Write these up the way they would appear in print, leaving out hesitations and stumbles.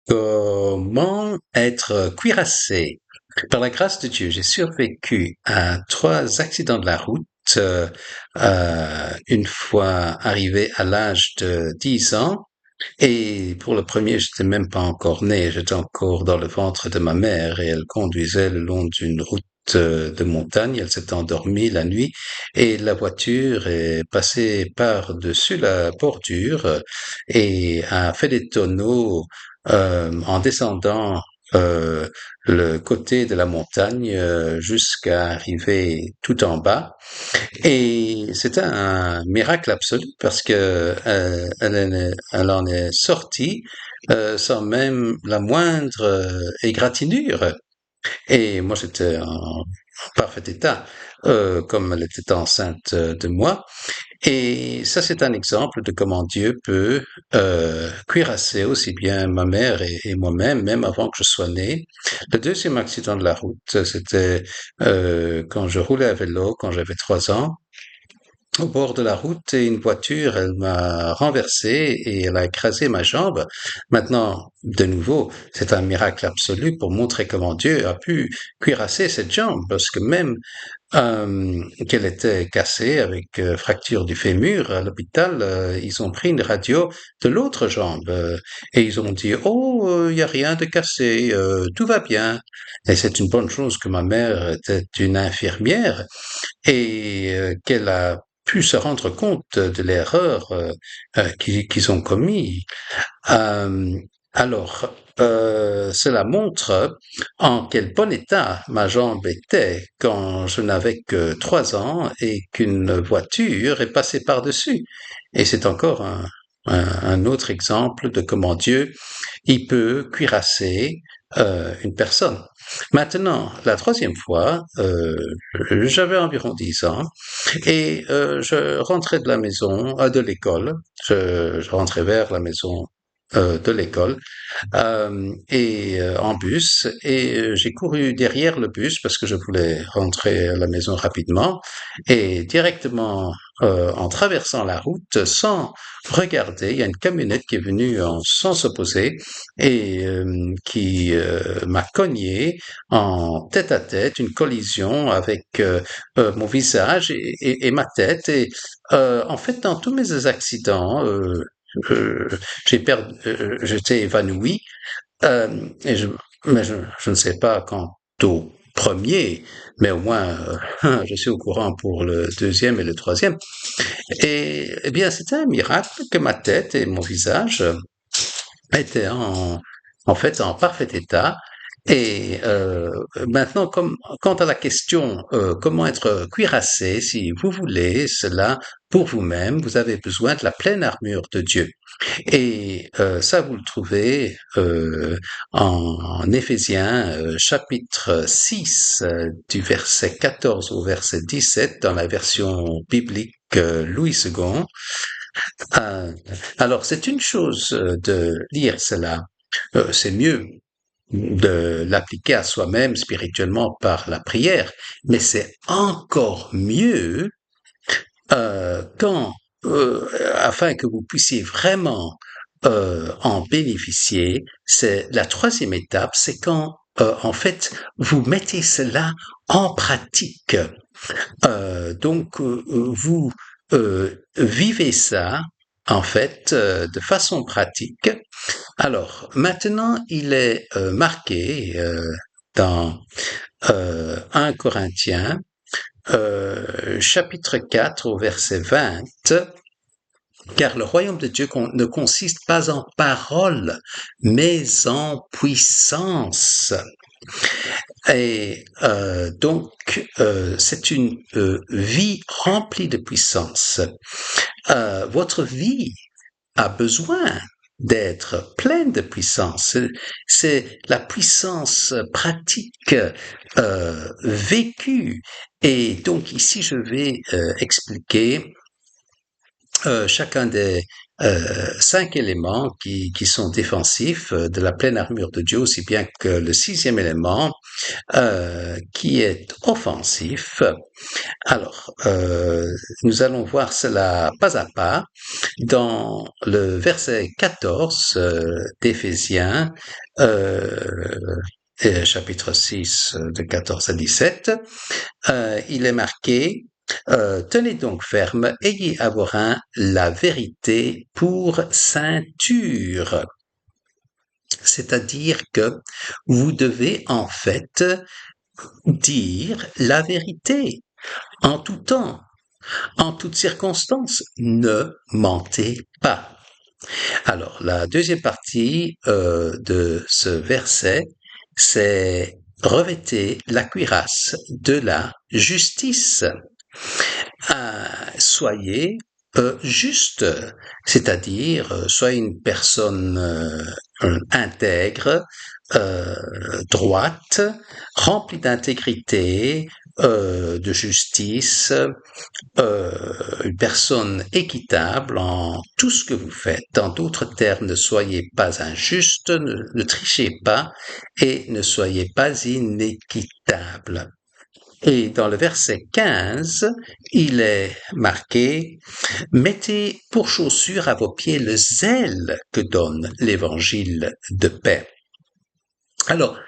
Comment être cuirassé? Par la grâce de Dieu, j'ai survécu à 3 accidents de la route, une fois arrivé à l'âge de 10 ans. Et pour le premier, j'étais même pas encore né, j'étais encore dans le ventre de ma mère et elle conduisait le long d'une route de montagne. Elle s'est endormie la nuit et la voiture est passée par-dessus la bordure et a fait des tonneaux en descendant euh, le côté de la montagne jusqu'à arriver tout en bas. Et c'était un miracle absolu parce que elle en est sortie sans même la moindre égratignure. Et moi, j'étais en parfait état, comme elle était enceinte de moi. Et ça, c'est un exemple de comment Dieu peut cuirasser aussi bien ma mère et moi-même, même avant que je sois né. Le deuxième accident de la route, c'était quand je roulais à vélo, quand j'avais 3 ans au bord de la route et une voiture, elle m'a renversé et elle a écrasé ma jambe. Maintenant, de nouveau, c'est un miracle absolu pour montrer comment Dieu a pu cuirasser cette jambe, parce que même qu'elle était cassée avec fracture du fémur à l'hôpital, ils ont pris une radio de l'autre jambe et ils ont dit oh, il y a rien de cassé, tout va bien. Et c'est une bonne chose que ma mère était une infirmière et qu'elle a pu se rendre compte de l'erreur qu'ils ont commis. Euh, cela montre en quel bon état ma jambe était quand je n'avais que 3 ans et qu'une voiture est passée par-dessus. Et c'est encore un autre exemple de comment Dieu, il peut cuirasser une personne. Maintenant, la troisième fois, j'avais environ 10 ans et je rentrais de la maison, de l'école. Je rentrais vers la maison de l'école en bus et j'ai couru derrière le bus parce que je voulais rentrer à la maison rapidement et directement en traversant la route sans regarder, il y a une camionnette qui est venue en sens opposé et qui m'a cogné en tête à tête, une collision avec mon visage et ma tête et en fait dans tous mes accidents euh, j'étais évanoui, et je ne sais pas quant au premier, mais au moins je suis au courant pour le deuxième et le troisième. Et eh bien, c'était un miracle que ma tête et mon visage étaient en fait en parfait état. Et maintenant, quant à la question comment être cuirassé, si vous voulez cela pour vous-même, vous avez besoin de la pleine armure de Dieu. Et ça, vous le trouvez en Éphésiens chapitre 6 du verset 14 au verset 17 dans la version biblique Louis II. Euh, alors, c'est une chose de lire cela. C'est mieux de l'appliquer à soi-même spirituellement par la prière, mais c'est encore mieux quand, afin que vous puissiez vraiment en bénéficier, c'est la troisième étape, c'est quand en fait vous mettez cela en pratique. Donc vous vivez ça en fait de façon pratique. Alors maintenant, il est marqué dans 1 Corinthiens chapitre 4 au verset 20, car le royaume de Dieu ne consiste pas en paroles, mais en puissance. Et donc, c'est une vie remplie de puissance. Votre vie a besoin d'être pleine de puissance. C'est la puissance pratique vécue. Et donc ici, je vais expliquer chacun 5 éléments qui sont défensifs de la pleine armure de Dieu, aussi bien que le 6e élément qui est offensif. Alors, nous allons voir cela pas à pas dans le verset 14 d'Éphésiens, chapitre 6, de 14 à 17. Il est marqué tenez donc ferme, ayez à vos reins la vérité pour ceinture. C'est-à-dire que vous devez en fait dire la vérité en tout temps, en toutes circonstances. Ne mentez pas. Alors, la deuxième partie de ce verset, c'est revêtez la cuirasse de la justice. Soyez juste, c'est-à-dire soyez une personne intègre, droite, remplie d'intégrité, de justice, une personne équitable en tout ce que vous faites. En d'autres termes, ne soyez pas injuste, ne trichez pas et ne soyez pas inéquitable. Et dans le verset 15, il est marqué « Mettez pour chaussure à vos pieds le zèle que donne l'évangile de paix ». Alors,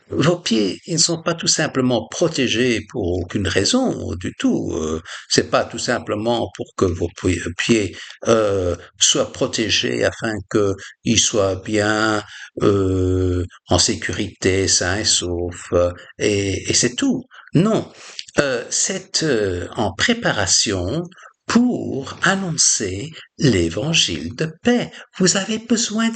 vos pieds, ils ne sont pas tout simplement protégés pour aucune raison du tout. C'est pas tout simplement pour que vos pieds soient protégés afin qu'ils soient bien en sécurité, sains et saufs, et c'est tout. Non, c'est en préparation pour annoncer l'évangile de paix. Vous avez besoin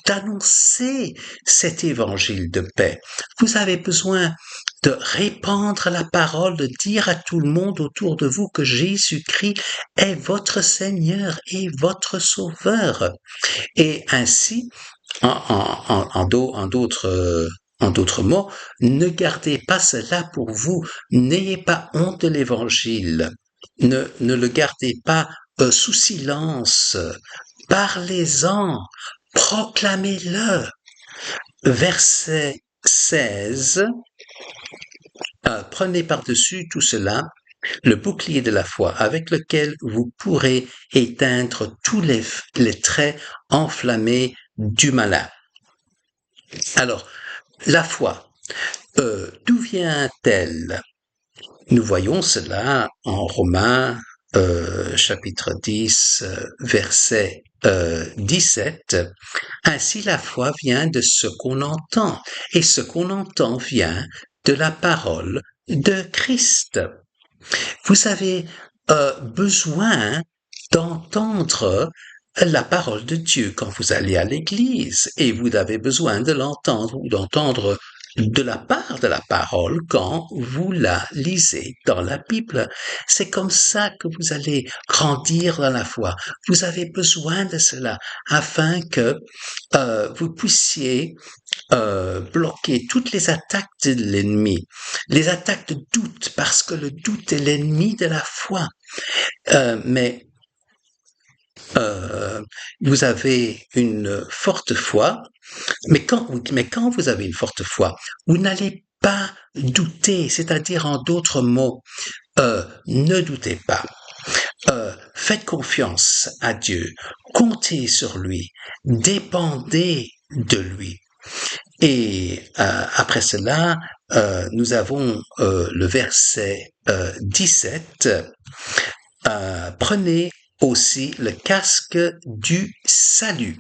d'annoncer cet évangile de paix. Vous avez besoin de répandre la parole, de dire à tout le monde autour de vous que Jésus-Christ est votre Seigneur et votre Sauveur. Et ainsi, en d'autres mots, ne gardez pas cela pour vous. N'ayez pas honte de l'évangile. Ne le gardez pas sous silence. Parlez-en. Proclamez-le. Verset 16. Prenez par-dessus tout cela le bouclier de la foi avec lequel vous pourrez éteindre tous les traits enflammés du malin. Alors, la foi, d'où vient-elle? Nous voyons cela en Romains chapitre 10, verset 17. Ainsi la foi vient de ce qu'on entend, et ce qu'on entend vient de la parole de Christ. Vous avez besoin d'entendre la parole de Dieu quand vous allez à l'église, et vous avez besoin de l'entendre ou d'entendre de la part de la parole quand vous la lisez dans la Bible. C'est comme ça que vous allez grandir dans la foi. Vous avez besoin de cela afin que vous puissiez bloquer toutes les attaques de l'ennemi, les attaques de doute, parce que le doute est l'ennemi de la foi. Mais vous avez une forte foi, mais quand vous avez une forte foi, vous n'allez pas douter, c'est-à-dire en d'autres mots, ne doutez pas. Faites confiance à Dieu, comptez sur lui, dépendez de lui. Et après cela, nous avons le verset 17. Prenez aussi le casque du salut.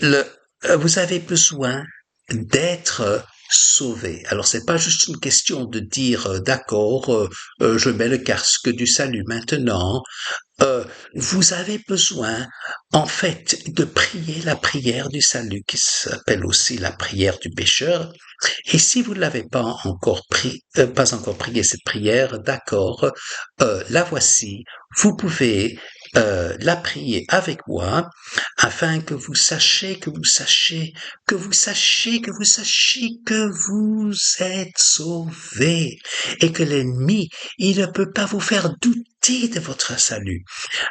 Vous avez besoin d'être sauvé. Alors c'est pas juste une question de dire d'accord, je mets le casque du salut maintenant. Vous avez besoin en fait de prier la prière du salut qui s'appelle aussi la prière du pécheur. Et si vous ne l'avez pas encore prié cette prière, d'accord, la voici. Vous pouvez la prier avec moi, afin que vous sachiez, que vous sachiez, que vous sachiez, que vous sachiez que vous êtes sauvés et que l'ennemi, il ne peut pas vous faire douter de votre salut.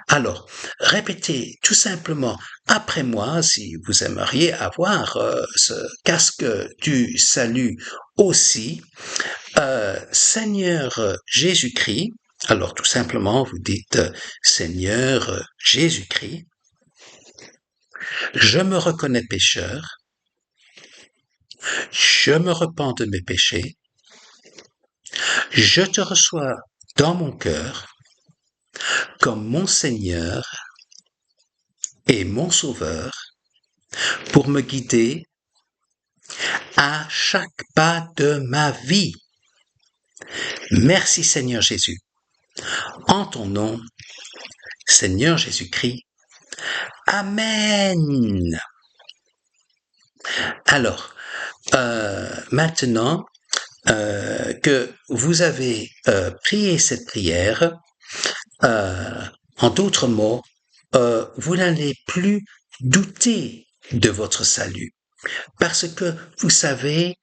Alors, répétez tout simplement après moi si vous aimeriez avoir ce casque du salut aussi. Seigneur Jésus-Christ, alors tout simplement vous dites Seigneur Jésus-Christ, je me reconnais pécheur, je me repens de mes péchés, je te reçois dans mon cœur comme mon Seigneur et mon Sauveur pour me guider à chaque pas de ma vie. Merci Seigneur Jésus. En ton nom, Seigneur Jésus-Christ. Amen. Alors, maintenant que vous avez prié cette prière, en d'autres mots, vous n'allez plus douter de votre salut. Parce que vous savez,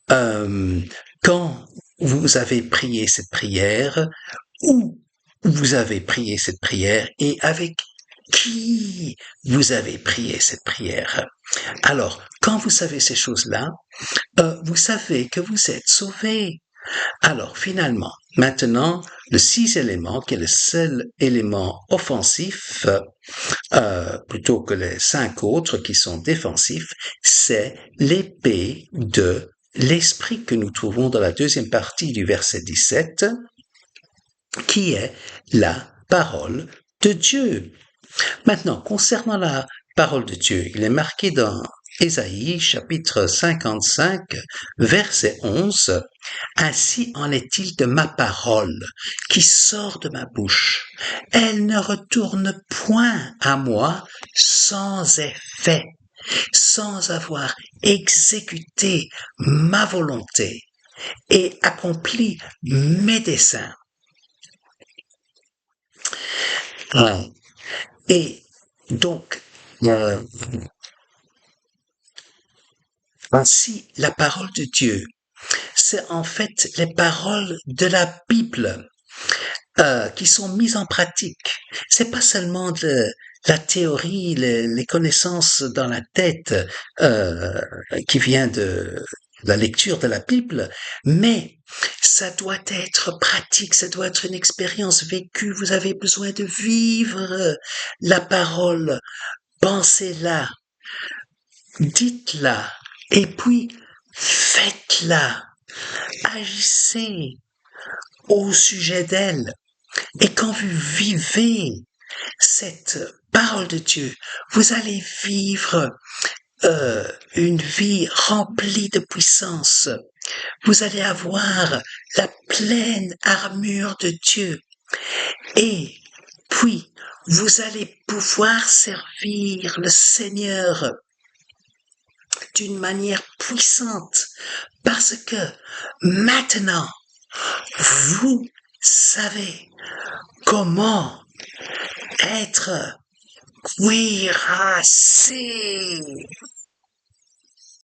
quand vous avez prié cette prière, où vous avez prié cette prière et avec qui vous avez prié cette prière. Alors, quand vous savez ces choses-là, vous savez que vous êtes sauvé. Alors, finalement, maintenant, le 6 élément, qui est le seul élément offensif, plutôt que les 5 autres qui sont défensifs, c'est l'épée de l'esprit que nous trouvons dans la deuxième partie du verset 17, qui est la parole de Dieu. Maintenant, concernant la parole de Dieu, il est marqué dans Ésaïe chapitre 55, verset 11, « Ainsi en est-il de ma parole qui sort de ma bouche. Elle ne retourne point à moi sans effet, sans avoir exécuté ma volonté et accompli mes desseins. » Et donc, ainsi, la parole de Dieu, c'est en fait les paroles de la Bible qui sont mises en pratique. C'est pas seulement de la théorie, les connaissances dans la tête qui vient de la lecture de la Bible, mais ça doit être pratique, ça doit être une expérience vécue. Vous avez besoin de vivre la parole, pensez-la, dites-la, et puis faites-la, agissez au sujet d'elle. Et quand vous vivez cette parole de Dieu, vous allez vivre une vie remplie de puissance. Vous allez avoir la pleine armure de Dieu. Et puis, vous allez pouvoir servir le Seigneur d'une manière puissante parce que maintenant, vous savez comment être cuirassé